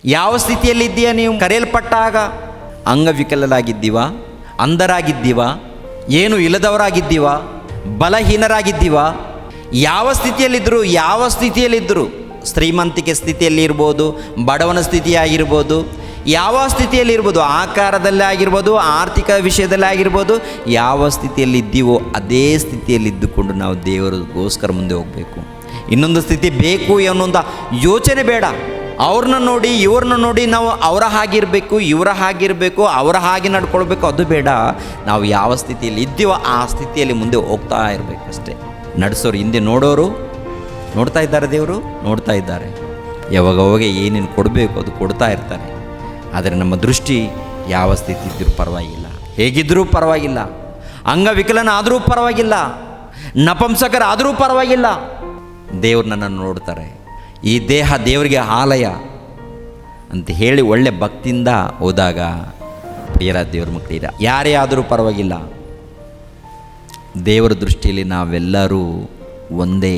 ಯಾವ ಸ್ಥಿತಿಯಲ್ಲಿದ್ದೀಯ ನೀವು? ಕರೆಯಲ್ಪಟ್ಟಾಗ ಅಂಗವಿಕಲರಾಗಿದ್ದೀವ, ಅಂಧರಾಗಿದ್ದೀವ, ಏನು ಇಲ್ಲದವರಾಗಿದ್ದೀವ, ಬಲಹೀನರಾಗಿದ್ದೀವ? ಯಾವ ಸ್ಥಿತಿಯಲ್ಲಿದ್ದರು ಶ್ರೀಮಂತಿಕೆ ಸ್ಥಿತಿಯಲ್ಲಿ ಇರ್ಬೋದು, ಬಡವನ ಸ್ಥಿತಿಯಾಗಿರ್ಬೋದು, ಯಾವ ಸ್ಥಿತಿಯಲ್ಲಿರ್ಬೋದು, ಆಕಾರದಲ್ಲೇ ಆಗಿರ್ಬೋದು, ಆರ್ಥಿಕ ವಿಷಯದಲ್ಲೇ ಆಗಿರ್ಬೋದು, ಯಾವ ಸ್ಥಿತಿಯಲ್ಲಿದ್ದೀವೋ ಅದೇ ಸ್ಥಿತಿಯಲ್ಲಿದ್ದುಕೊಂಡು ನಾವು ದೇವರಿಗೋಸ್ಕರ ಮುಂದೆ ಹೋಗಬೇಕು. ಇನ್ನೊಂದು ಸ್ಥಿತಿ ಬೇಕು ಅನ್ನೋಂಥ ಯೋಚನೆ ಬೇಡ. ಅವ್ರನ್ನ ನೋಡಿ ಇವ್ರನ್ನ ನೋಡಿ ನಾವು ಅವರ ಹಾಗಿರಬೇಕು, ಇವರ ಹಾಗಿರಬೇಕು, ಅವರ ಹಾಗೆ ನಡ್ಕೊಳ್ಬೇಕು, ಅದು ಬೇಡ. ನಾವು ಯಾವ ಸ್ಥಿತಿಯಲ್ಲಿ ಇದ್ದೀವೋ ಆ ಸ್ಥಿತಿಯಲ್ಲಿ ಮುಂದೆ ಹೋಗ್ತಾ ಇರಬೇಕು ಅಷ್ಟೇ. ನಡೆಸೋರು ಹಿಂದೆ ನೋಡೋರು ನೋಡ್ತಾ ಇದ್ದಾರೆ, ದೇವರು ನೋಡ್ತಾ ಇದ್ದಾರೆ. ಯಾವಾಗ ಏನೇನು ಕೊಡಬೇಕು ಅದು ಕೊಡ್ತಾ ಇರ್ತಾರೆ. ಆದರೆ ನಮ್ಮ ದೃಷ್ಟಿ ಯಾವ ಸ್ಥಿತಿ ಇದ್ದರೂ ಪರವಾಗಿಲ್ಲ, ಹೇಗಿದ್ದರೂ ಪರವಾಗಿಲ್ಲ, ಅಂಗವಿಕಲನಾದರೂ ಪರವಾಗಿಲ್ಲ, ನಪಂಸಕರಾದರೂ ಪರವಾಗಿಲ್ಲ, ದೇವ್ರು ನನ್ನನ್ನು ನೋಡ್ತಾರೆ. ಈ ದೇಹ ದೇವರಿಗೆ ಆಲಯ ಅಂತ ಹೇಳಿ ಒಳ್ಳೆ ಭಕ್ತಿಯಿಂದ ಹೋದಾಗ ಪ್ರಿಯರ ದೇವ್ರ ಮಕ್ಕಳಿರ ಯಾರೇ ಆದರೂ ಪರವಾಗಿಲ್ಲ, ದೇವರ ದೃಷ್ಟಿಯಲ್ಲಿ ನಾವೆಲ್ಲರೂ ಒಂದೇ.